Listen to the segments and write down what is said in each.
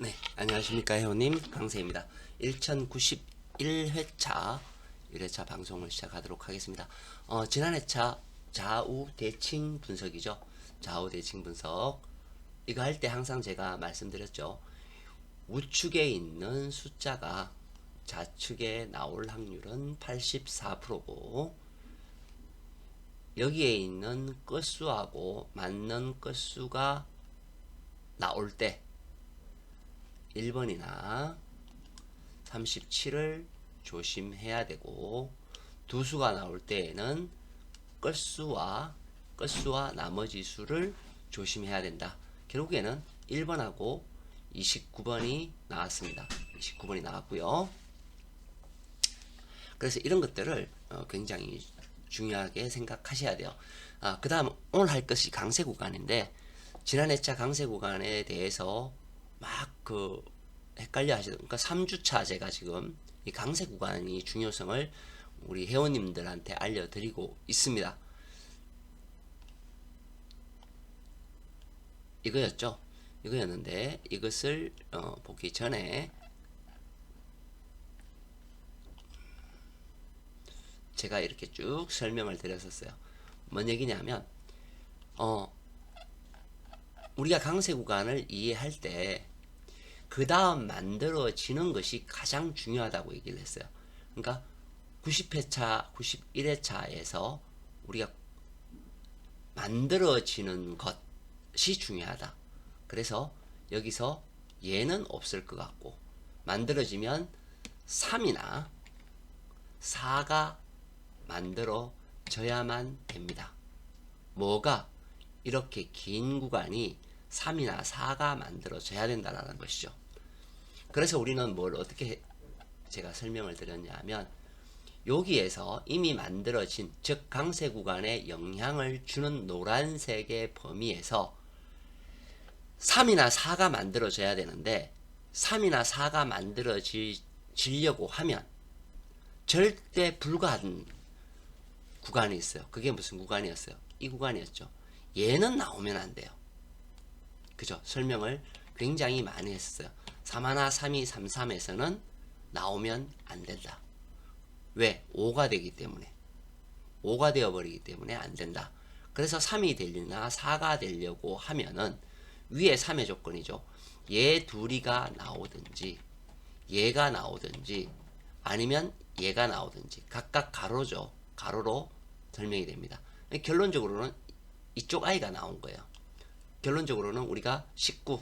네, 안녕하십니까 회원님 강세입니다. 1091회차 1회차 방송을 시작하도록 하겠습니다. 지난 회차 좌우 대칭 분석이죠. 좌우 대칭 분석 이거 할 때 항상 제가 말씀드렸죠. 우측에 있는 숫자가 좌측에 나올 확률은 84%고 여기에 있는 끝수하고 맞는 끝수가 나올 때 1번이나 37을 조심해야 되고 두 수가 나올 때에는 끝수와 나머지 수를 조심해야 된다. 결국에는 1번하고 29번이 나왔습니다. 29번이 나왔고요. 그래서 이런 것들을 굉장히 중요하게 생각하셔야 돼요. 그 다음 오늘 할 것이 강세 구간인데 지난 회차 강세 구간에 대해서 막 헷갈려 하시던, 그러니까 3주차 제가 지금 이 강세 구간이 중요성을 우리 회원님들한테 알려드리고 있습니다. 이거였는데 이것을 보기 전에 제가 이렇게 쭉 설명을 드렸었어요. 뭔 얘기냐면 우리가 강세 구간을 이해할 때 그 다음 만들어지는 것이 가장 중요하다고 얘기를 했어요. 그러니까 90회차, 91회차에서 우리가 만들어지는 것이 중요하다. 그래서 여기서 얘는 없을 것 같고 만들어지면 3이나 4가 만들어져야만 됩니다. 뭐가 이렇게 긴 구간이 3이나 4가 만들어져야 된다는 것이죠. 그래서 우리는 뭘 어떻게 제가 설명을 드렸냐면 여기에서 이미 만들어진 즉 강세 구간에 영향을 주는 노란색의 범위에서 3이나 4가 만들어져야 되는데 3이나 4가 만들어지려고 하면 절대 불가한 구간이 있어요. 그게 무슨 구간이었어요? 이 구간이었죠. 얘는 나오면 안 돼요. 그죠? 설명을 굉장히 많이 했어요. 3하나 3이 33에서는 나오면 안 된다. 왜? 5가 되기 때문에. 5가 되어버리기 때문에 안 된다. 그래서 3이 되려나 4가 되려고 하면은 위에 3의 조건이죠. 얘 둘이가 나오든지 얘가 나오든지 아니면 얘가 나오든지 각각 가로죠. 가로로 설명이 됩니다. 결론적으로는 이쪽 아이가 나온 거예요. 결론적으로는 우리가 19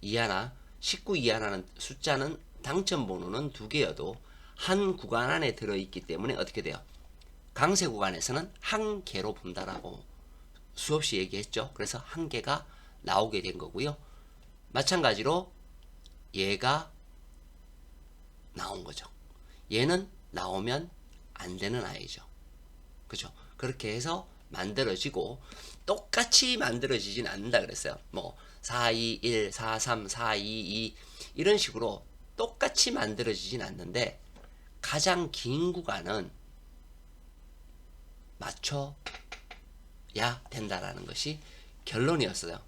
이하라는 숫자는 당첨 번호는 두 개여도 한 구간 안에 들어있기 때문에 어떻게 돼요? 강세 구간에서는 한 개로 본다라고 수없이 얘기했죠. 그래서 한 개가 나오게 된 거고요. 마찬가지로 얘가 나온 거죠. 얘는 나오면 안 되는 아이죠. 그죠? 그렇게 해서 만들어지고 똑같이 만들어지진 않는다 그랬어요. 뭐 4, 2, 1, 4, 3, 4, 2, 2 이런 식으로 똑같이 만들어지진 않는데 가장 긴 구간은 맞춰야 된다라는 것이 결론이었어요.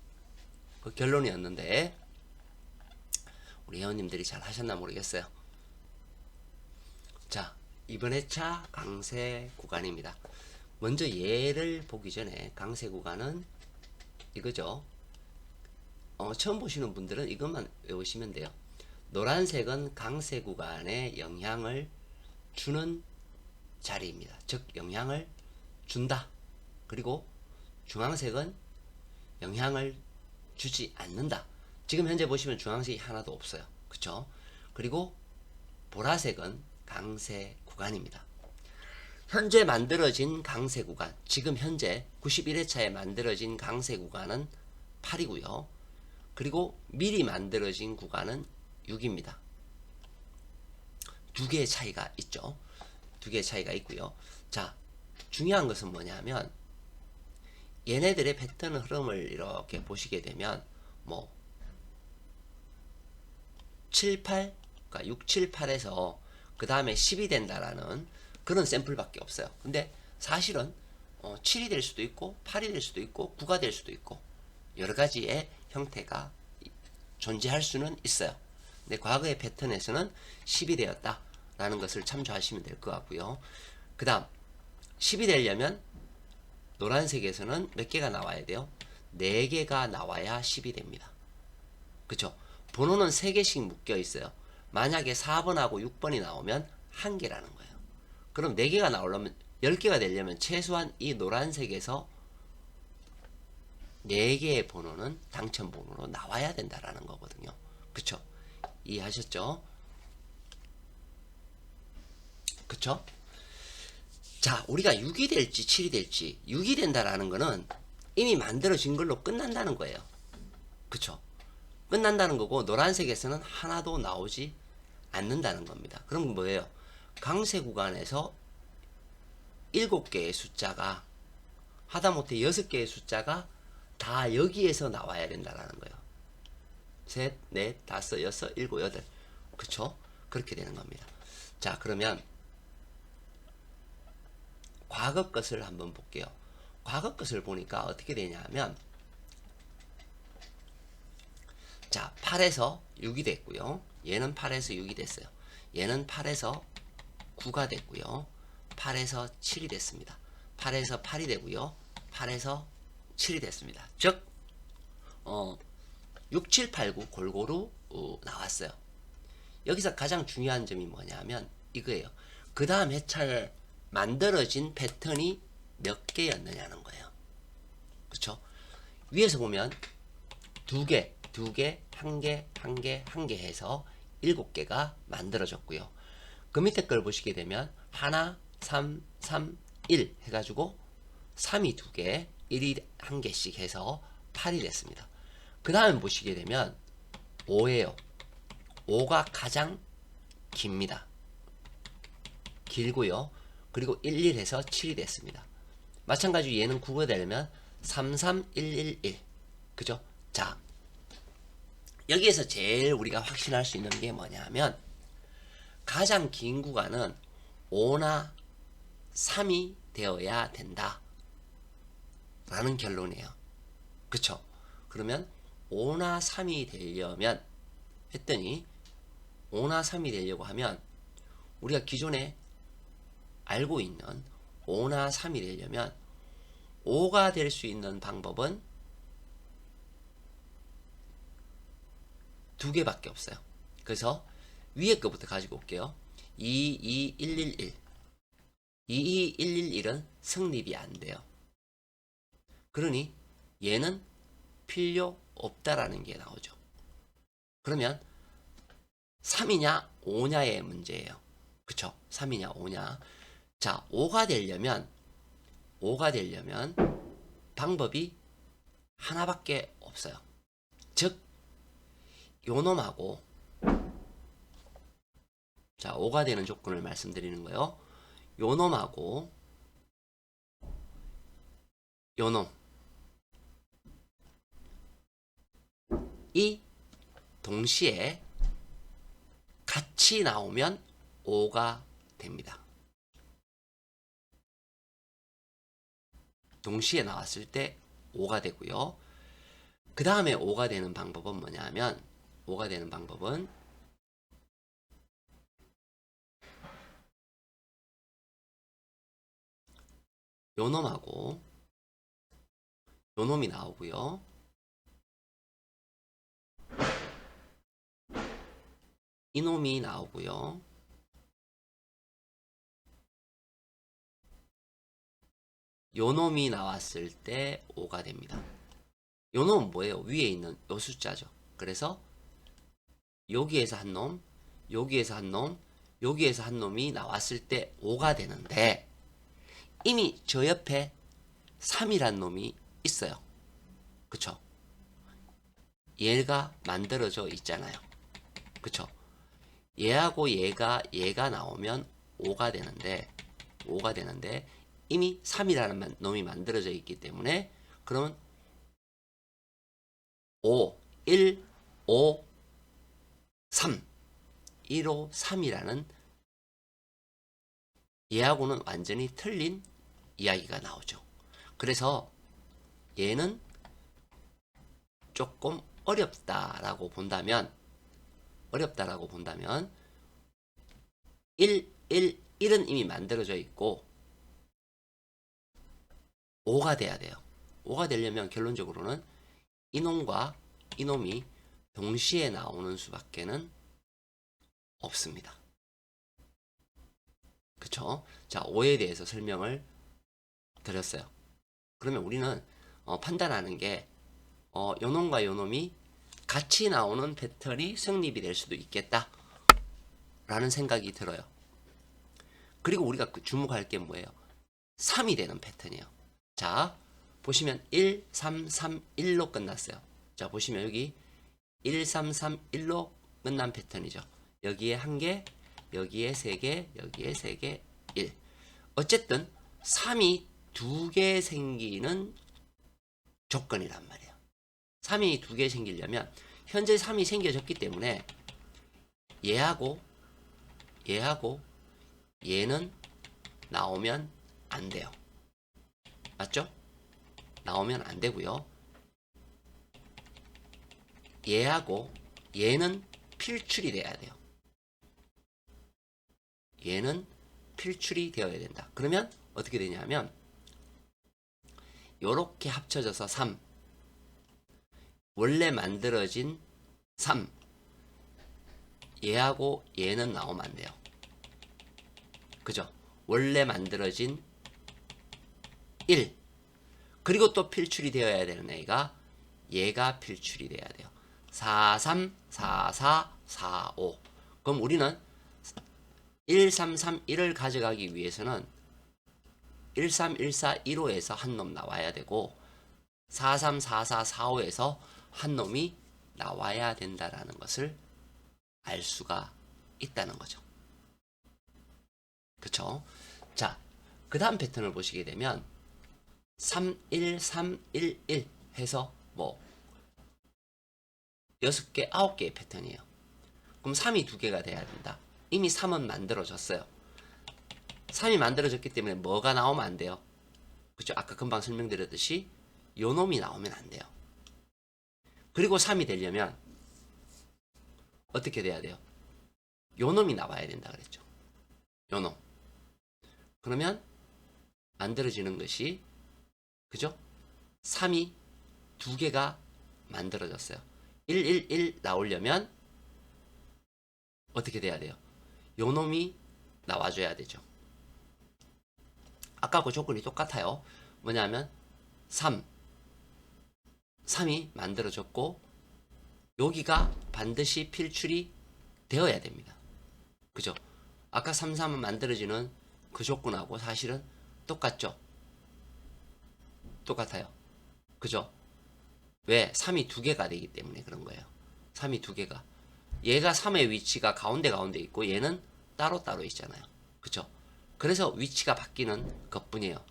그 결론이었는데 우리 회원님들이 잘 하셨나 모르겠어요. 자, 이번 회차 강세 구간입니다. 먼저 얘를 보기 전에 강세 구간은 이거죠. 처음 보시는 분들은 이것만 외우시면 돼요. 노란색은 강세 구간에 영향을 주는 자리입니다. 즉 영향을 준다. 그리고 주황색은 영향을 주지 않는다. 지금 현재 보시면 주황색이 하나도 없어요. 그쵸? 그리고 보라색은 강세 구간입니다. 현재 만들어진 강세 구간, 지금 현재 91회차에 만들어진 강세 구간은 8이고요. 그리고 미리 만들어진 구간은 6입니다. 두 개의 차이가 있죠. 두 개의 차이가 있고요. 자, 중요한 것은 뭐냐면 얘네들의 패턴 흐름을 이렇게 보시게 되면 뭐 7, 8, 그러니까 6, 7, 8에서 그 다음에 10이 된다라는 그런 샘플밖에 없어요. 근데 사실은 7이 될 수도 있고 8이 될 수도 있고 9가 될 수도 있고 여러 가지의 형태가 존재할 수는 있어요. 근데 과거의 패턴에서는 10이 되었다 라는 것을 참조하시면 될 것 같고요. 그 다음 10이 되려면 노란색에서는 몇 개가 나와야 돼요? 4개가 나와야 10이 됩니다. 그쵸? 번호는 3개씩 묶여 있어요. 만약에 4번하고 6번이 나오면 1개라는 거예요. 그럼 4개가 나오려면 10개가 되려면 최소한 이 노란색에서 4개의 번호는 당첨 번호로 나와야 된다라는 거거든요. 그쵸? 이해하셨죠? 그쵸? 자, 우리가 6이 될지 7이 될지 6이 된다라는 거는 이미 만들어진 걸로 끝난다는 거예요. 그쵸? 끝난다는 거고 노란색에서는 하나도 나오지 않는다는 겁니다. 그럼 뭐예요? 강세 구간에서 7개의 숫자가 하다못해 6개의 숫자가 다 여기에서 나와야 된다는 거예요. 셋, 넷, 다섯, 여섯, 일곱, 여덟. 그쵸? 그렇게 되는 겁니다. 자, 그러면 과거 것을 한번 볼게요. 과거 것을 보니까 어떻게 되냐 하면 자, 8에서 6이 됐고요. 얘는 8에서 6이 됐어요. 얘는 8에서 9가 됐고요. 8에서 7이 됐습니다. 8에서 8이 되고요. 8에서 7이 됐습니다. 즉 6, 7, 8, 9 골고루 나왔어요. 여기서 가장 중요한 점이 뭐냐면 이거예요. 그 다음 회차에 만들어진 패턴이 몇 개였느냐는 거예요. 그쵸? 위에서 보면 2개, 2개, 1개, 1개, 1개 해서 7개가 만들어졌고요. 그 밑에 걸 보시게 되면 1, 3, 3, 1 해가지고 3이 2개, 1이 1개씩 해서 8이 됐습니다. 그 다음 보시게 되면 5예요. 5가 가장 깁니다. 길고요. 그리고 1, 1 해서 7이 됐습니다. 마찬가지로 얘는 9가 되려면 3, 3, 1, 1, 1. 그죠? 자, 여기에서 제일 우리가 확신할 수 있는 게 뭐냐면 가장 긴 구간은 5나 3이 되어야 된다 라는 결론이에요. 그쵸? 그러면 5나 3이 되려면 했더니 5나 3이 되려고 하면 우리가 기존에 알고 있는 5나 3이 되려면 5가 될 수 있는 방법은 2개밖에 없어요. 그래서 위에 거부터 가지고 올게요. 2, 2, 1, 1, 1. 2, 2, 1, 1, 1은 성립이 안 돼요. 그러니 얘는 필요 없다라는 게 나오죠. 그러면 3이냐 5냐의 문제예요. 그쵸? 3이냐 5냐. 자, 5가 되려면 방법이 하나밖에 없어요. 즉 요놈하고 자 5가 되는 조건을 말씀드리는 거예요. 요놈하고 요놈 이 동시에 같이 나오면 5가 됩니다. 동시에 나왔을 때 5가 되고요. 그 다음에 5가 되는 방법은 뭐냐면 5가 되는 방법은 요놈하고 요놈이 나오고요. 이놈이 나오고요. 요놈이 나왔을 때 5가 됩니다. 요놈은 뭐예요? 위에 있는 요 숫자죠. 그래서 여기에서 한 놈, 여기에서 한 놈, 여기에서 한 놈이 나왔을 때 5가 되는데 이미 저 옆에 3이란 놈이 있어요. 그쵸? 얘가 만들어져 있잖아요. 그쵸? 얘하고 얘가 나오면 5가 되는데 이미 3이라는 놈이 만들어져 있기 때문에 그러면 5, 1, 5, 3 1, 5, 3이라는 얘하고는 완전히 틀린 이야기가 나오죠. 그래서 얘는 조금 어렵다라고 본다면 1, 1은 이미 만들어져 있고 5가 돼야 돼요. 5가 되려면 결론적으로는 이놈과 이놈이 동시에 나오는 수밖에는 없습니다. 그쵸? 자, 5에 대해서 설명을 드렸어요. 그러면 우리는 판단하는 게 요놈과 요놈이 같이 나오는 패턴이 성립이 될 수도 있겠다 라는 생각이 들어요. 그리고 우리가 주목할 게 뭐예요? 3이 되는 패턴이에요. 자, 보시면 1, 3, 3, 1로 끝났어요. 자, 보시면 여기 1, 3, 3, 1로 끝난 패턴이죠. 여기에 1개, 여기에 3개, 여기에 3개, 1. 어쨌든 3이 2개 생기는 조건이란 말이에요. 3이 2개 생기려면 현재 3이 생겨졌기 때문에 얘하고 얘는 나오면 안 돼요. 맞죠? 나오면 안 되고요. 얘하고 얘는 필출이 돼야 돼요. 얘는 필출이 되어야 된다. 그러면 어떻게 되냐면 요렇게 합쳐져서 3, 원래 만들어진 3, 얘하고 얘는 나오면 안 돼요. 그죠? 원래 만들어진 1, 그리고 또 필출이 되어야 되는 애가 얘가 필출이 돼야 돼요. 4, 3, 4, 4, 4, 5. 그럼 우리는 1, 3, 3, 1을 가져가기 위해서는 1, 3, 1, 4, 1호에서 한 놈 나와야 되고 4, 3, 4, 4, 4, 5에서 한 놈이 나와야 된다라는 것을 알 수가 있다는 거죠. 그쵸? 자, 그 다음 패턴을 보시게 되면 3, 1, 3, 1, 1 해서 뭐 6개, 9개의 패턴이에요. 그럼 3이 2개가 돼야 된다. 이미 3은 만들어졌어요. 3이 만들어졌기 때문에 뭐가 나오면 안 돼요. 그쵸? 아까 금방 설명드렸듯이 요 놈이 나오면 안 돼요. 그리고 3이 되려면 어떻게 돼야 돼요? 요 놈이 나와야 된다 그랬죠. 요 놈. 그러면 만들어지는 것이 그죠? 3이 2개가 만들어졌어요. 1, 1, 1 나오려면 어떻게 돼야 돼요? 요 놈이 나와줘야 되죠. 아까 그 조건이 똑같아요. 뭐냐면 3이 만들어졌고 여기가 반드시 필출이 되어야 됩니다. 그죠? 아까 3, 3은 만들어지는 그 조건하고 사실은 똑같죠? 똑같아요. 그죠? 왜? 3이 2개가 되기 때문에 그런 거예요. 3이 2개가. 얘가 3의 위치가 가운데 있고 얘는 따로 있잖아요. 그쵸? 그래서 위치가 바뀌는 것뿐이에요.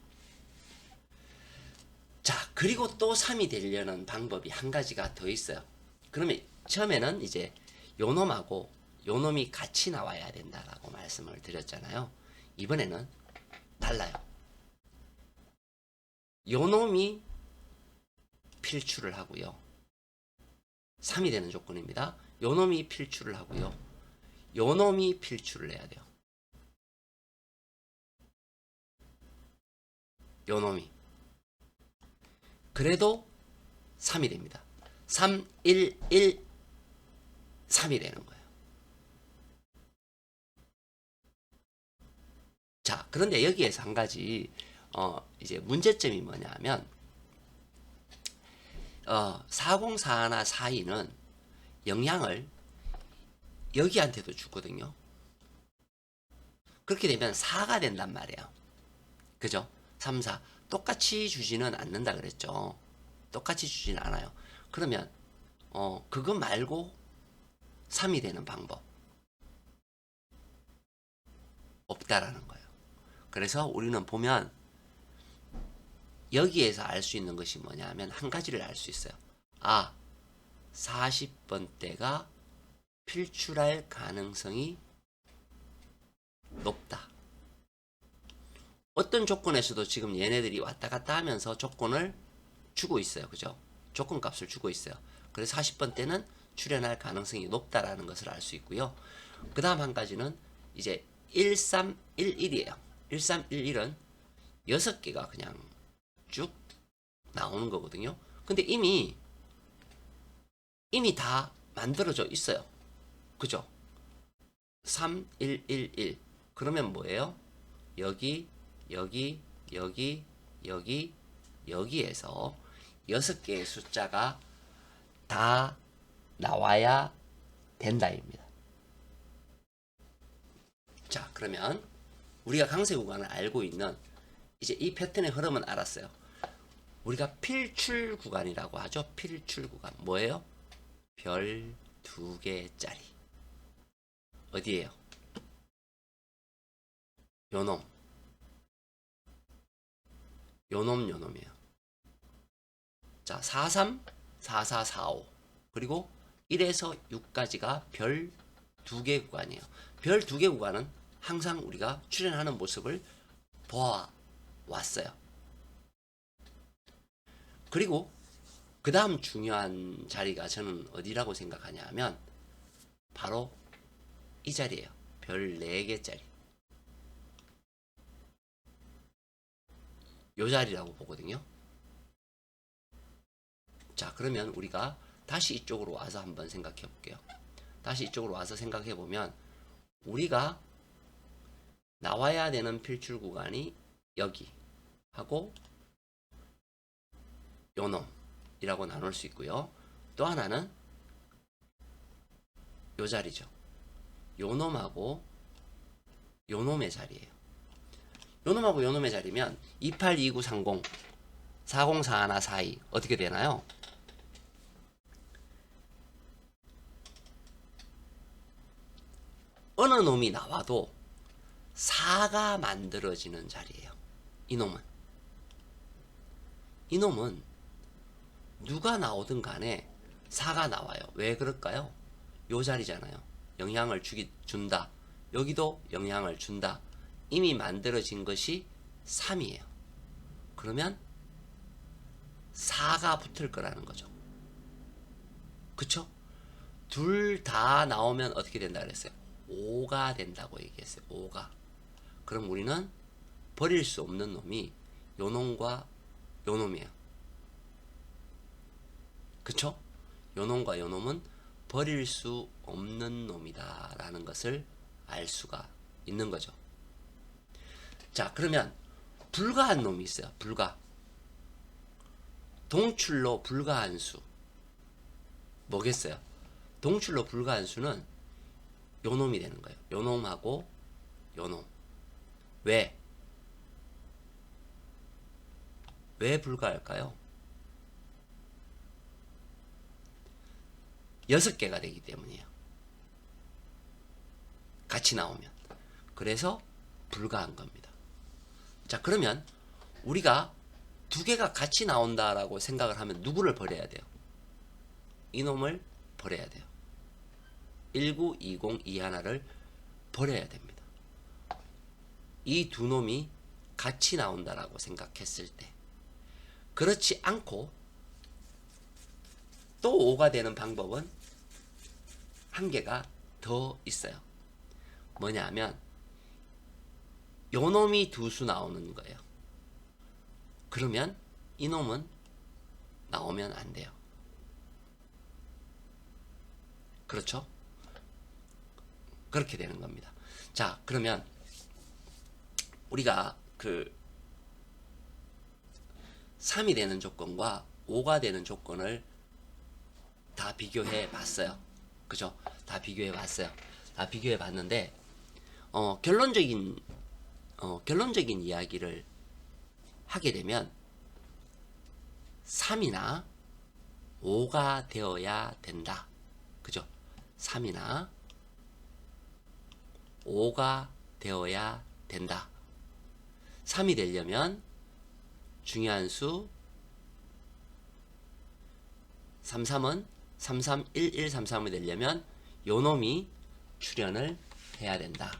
자, 그리고 또 3이 되려는 방법이 한 가지가 더 있어요. 그러면 처음에는 이제 요 놈하고 요 놈이 같이 나와야 된다라고 말씀을 드렸잖아요. 이번에는 달라요. 요 놈이 필출을 하고요. 3이 되는 조건입니다. 요 놈이 필출을 하고요. 요 놈이 필출을 해야 돼요. 요 놈이. 그래도 3이 됩니다. 3, 1, 1, 3이 되는 거예요. 자, 그런데 여기에서 한 가지 이제 문제점이 뭐냐면 404나 42는 영향을 여기한테도 주거든요. 그렇게 되면 4가 된단 말이에요. 그죠? 3, 4 똑같이 주지는 않는다 그랬죠. 똑같이 주지는 않아요. 그러면 그거 말고 3이 되는 방법 없다라는 거예요. 그래서 우리는 보면 여기에서 알 수 있는 것이 뭐냐 하면 한 가지를 알 수 있어요. 40번대가 필출할 가능성이 높다. 어떤 조건에서도 지금 얘네들이 왔다 갔다 하면서 조건을 주고 있어요. 그죠? 조건 값을 주고 있어요. 그래서 40번 때는 출현할 가능성이 높다라는 것을 알 수 있고요. 그 다음 한 가지는 이제 1311이에요. 1311은 6개가 그냥 쭉 나오는 거거든요. 근데 이미 다 만들어져 있어요. 그죠? 3111 그러면 뭐예요? 여기 여기 여기 여기 여기에서 6개의 숫자가 다 나와야 된다입니다. 자, 그러면 우리가 강세 구간을 알고 있는 이제 이 패턴의 흐름은 알았어요. 우리가 필출 구간이라고 하죠. 필출 구간 뭐예요? 별 2개짜리 어디에요? 요놈 요놈이에요. 자, 43, 44, 45 그리고 1에서 6까지가 별 2개 구간이에요. 별 2개 구간은 항상 우리가 출현하는 모습을 보아왔어요. 그리고 그 다음 중요한 자리가 저는 어디라고 생각하냐 하면 바로 이 자리예요. 별 4개짜리 요 자리라고 보거든요. 자, 그러면 우리가 다시 이쪽으로 와서 한번 생각해 볼게요. 다시 이쪽으로 와서 생각해 보면 우리가 나와야 되는 필출 구간이 여기 하고 요놈이라고 나눌 수 있고요. 또 하나는 요 자리죠. 요놈하고 요놈의 자리예요. 요놈하고 요놈의 자리면 282930 404142 어떻게 되나요? 어느 놈이 나와도 4가 만들어지는 자리예요. 이놈은 누가 나오든 간에 4가 나와요. 왜 그럴까요? 요 자리잖아요. 영향을 준다. 여기도 영향을 준다. 이미 만들어진 것이 3이에요. 그러면 4가 붙을 거라는 거죠. 그쵸? 둘 다 나오면 어떻게 된다 그랬어요? 5가 된다고 얘기했어요. 5가. 그럼 우리는 버릴 수 없는 놈이 요 놈과 요 놈이에요. 그쵸? 요 놈과 요 놈은 버릴 수 없는 놈이다 라는 것을 알 수가 있는 거죠. 자, 그러면 불가한 놈이 있어요. 동출로 불가한 수 뭐겠어요? 동출로 불가한 수는 요 놈이 되는 거예요. 요 놈하고 요 놈. 왜 불가할까요? 6개가 되기 때문이에요. 같이 나오면. 그래서 불가한 겁니다. 자, 그러면 우리가 2개가 같이 나온다라고 생각을 하면 누구를 버려야 돼요? 이놈을 버려야 돼요. 1920 이 하나를 버려야 됩니다. 이 두 놈이 같이 나온다라고 생각했을 때 그렇지 않고 또 5가 되는 방법은 한 개가 더 있어요. 뭐냐 하면 요 놈이 2수 나오는 거예요. 그러면 이 놈은 나오면 안 돼요. 그렇죠? 그렇게 되는 겁니다. 자, 그러면 우리가 그 3이 되는 조건과 5가 되는 조건을 다 비교해 봤어요. 그죠? 다 비교해 봤어요. 다 비교해 봤는데 결론적인 이야기를 하게 되면 3이나 5가 되어야 된다. 그죠? 3이나 5가 되어야 된다. 3이 되려면 중요한 수 33은 331133이 되려면 요놈이 출현을 해야 된다.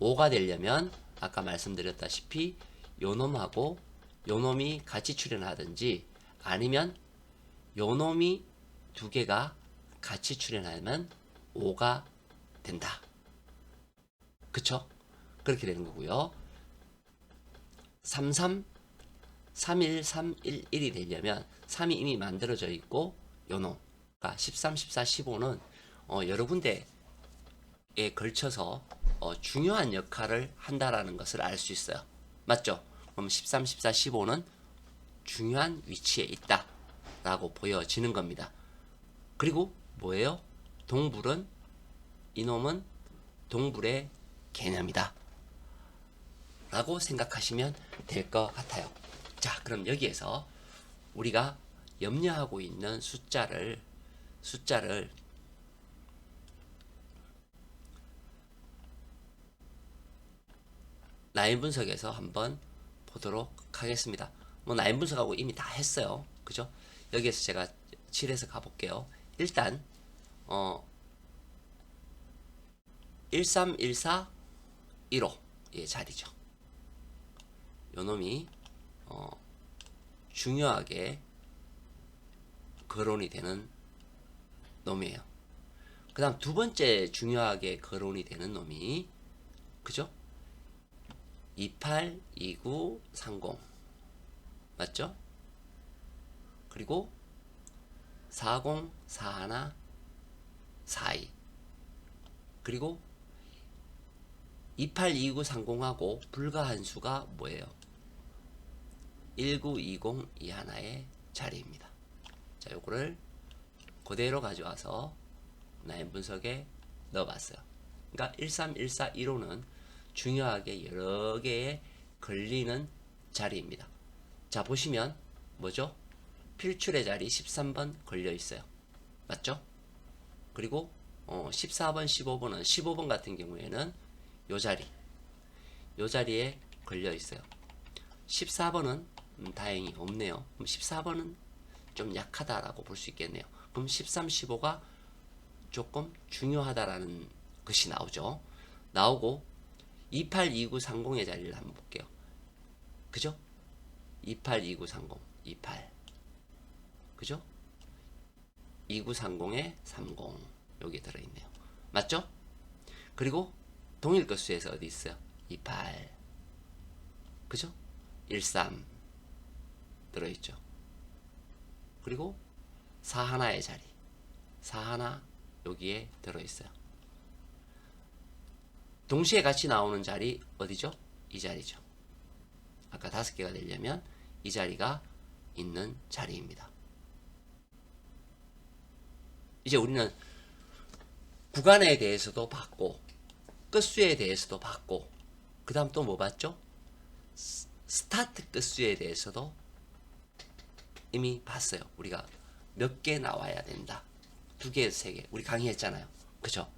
5가 되려면 아까 말씀드렸다시피 요놈하고 요놈이 같이 출현하든지 아니면 요놈이 두 개가 같이 출현하면 5가 된다. 그쵸? 그렇게 되는 거고요. 33, 31, 3, 1, 1이 되려면 3이 이미 만들어져 있고 요 놈, 그러니까 13, 14, 15는 여러 군데에 걸쳐서 중요한 역할을 한다라는 것을 알 수 있어요. 맞죠? 그럼 13, 14, 15는 중요한 위치에 있다 라고 보여지는 겁니다. 그리고 뭐예요? 동불은, 이놈은 동불의 개념이다 라고 생각하시면 될 것 같아요. 자, 그럼 여기에서 우리가 염려하고 있는 숫자를 라인 분석에서 한번 보도록 하겠습니다. 뭐 라인 분석하고 이미 다 했어요. 그죠? 여기에서 제가 7에서 가볼게요. 일단 13, 14, 15 의 자리죠. 요놈이 중요하게 거론이 되는 놈이에요. 그 다음 두 번째 중요하게 거론이 되는 놈이, 그죠? 28, 29, 30 맞죠? 그리고 40, 41, 42 그리고 28, 29, 30하고 불가한 수가 뭐예요? 19, 20, 21의 자리입니다. 자, 요거를 그대로 가져와서 라인 분석에 넣어봤어요. 그러니까 13, 14, 15는 중요하게 여러 개의 걸리는 자리입니다. 자, 보시면 뭐죠? 필출의 자리 13번 걸려 있어요. 맞죠? 그리고 14번, 15번은 15번 같은 경우에는 요 자리에 걸려 있어요. 14번은 다행히 없네요. 그럼 14번은 좀 약하다라고 볼 수 있겠네요. 그럼 13, 15가 조금 중요하다라는 것이 나오죠. 나오고 28, 29, 30의 자리를 한번 볼게요. 그죠? 28, 29, 30, 28 그죠? 2930에 30 여기 들어있네요. 맞죠? 그리고 동일 것수에서 어디 있어요? 28 그죠? 13 들어있죠. 그리고 41의 자리 41 여기에 들어있어요. 동시에 같이 나오는 자리 어디죠? 이 자리죠. 아까 5개가 되려면 이 자리가 있는 자리입니다. 이제 우리는 구간에 대해서도 봤고 끝수에 대해서도 봤고 그 다음 또 뭐 봤죠? 스타트 끝수에 대해서도 이미 봤어요. 우리가 몇 개 나와야 된다. 2개, 3개 우리 강의했잖아요. 그죠?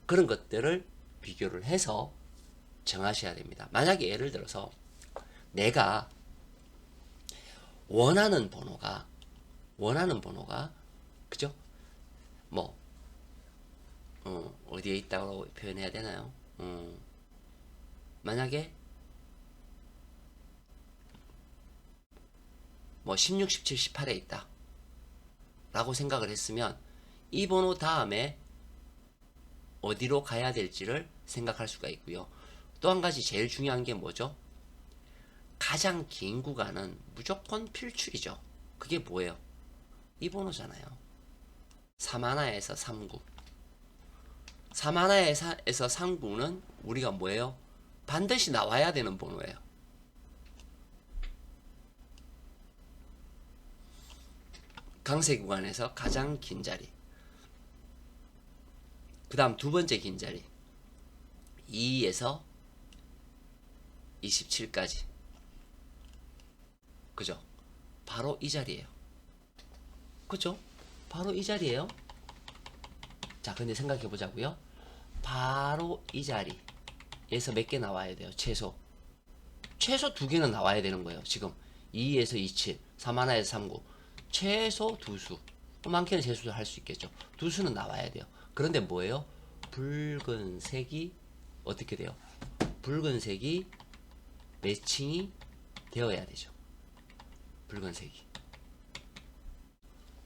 그런 것들을 비교를 해서 정하셔야 됩니다. 만약에 예를 들어서 내가 원하는 번호가 그죠? 뭐 어디에 있다고 표현해야 되나요? 만약에 뭐 16, 17, 18에 있다 라고 생각을 했으면 이 번호 다음에 어디로 가야 될지를 생각할 수가 있고요. 또 한 가지 제일 중요한 게 뭐죠? 가장 긴 구간은 무조건 필출이죠. 그게 뭐예요? 이 번호잖아요. 3하나에서 3구 3하나에서 3구는 우리가 뭐예요? 반드시 나와야 되는 번호예요. 강세 구간에서 가장 긴 자리. 그 다음 두 번째 긴 자리 2에서 27까지 그죠? 바로 이 자리예요. 그죠? 바로 이 자리예요. 자, 근데 생각해 보자고요. 바로 이 자리에서 몇 개 나와야 돼요? 최소 2개는 나와야 되는 거예요. 지금 2에서 27, 3하나에서 39 최소 2수 많게는 재수도 할 수 있겠죠. 2수는 나와야 돼요. 그런데 뭐예요? 붉은색이 어떻게 돼요? 붉은색이 매칭이 되어야 되죠. 붉은색이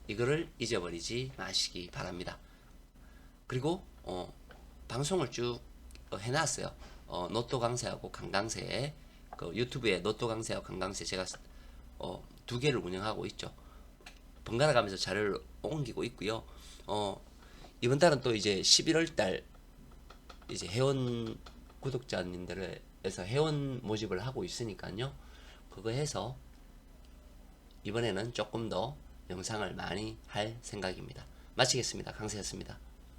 이거를 잊어버리지 마시기 바랍니다. 그리고 방송을 쭉 해놨어요. 노또 강세하고 강강세, 그 유튜브에 노또 강세하고 강강세 제가 두 개를 운영하고 있죠. 번갈아 가면서 자료를 옮기고 있고요. 이번 달은 또 이제 11월 달 이제 회원 구독자님들에서 회원 모집을 하고 있으니까요. 그거 해서 이번에는 조금 더 영상을 많이 할 생각입니다. 마치겠습니다. 강세였습니다.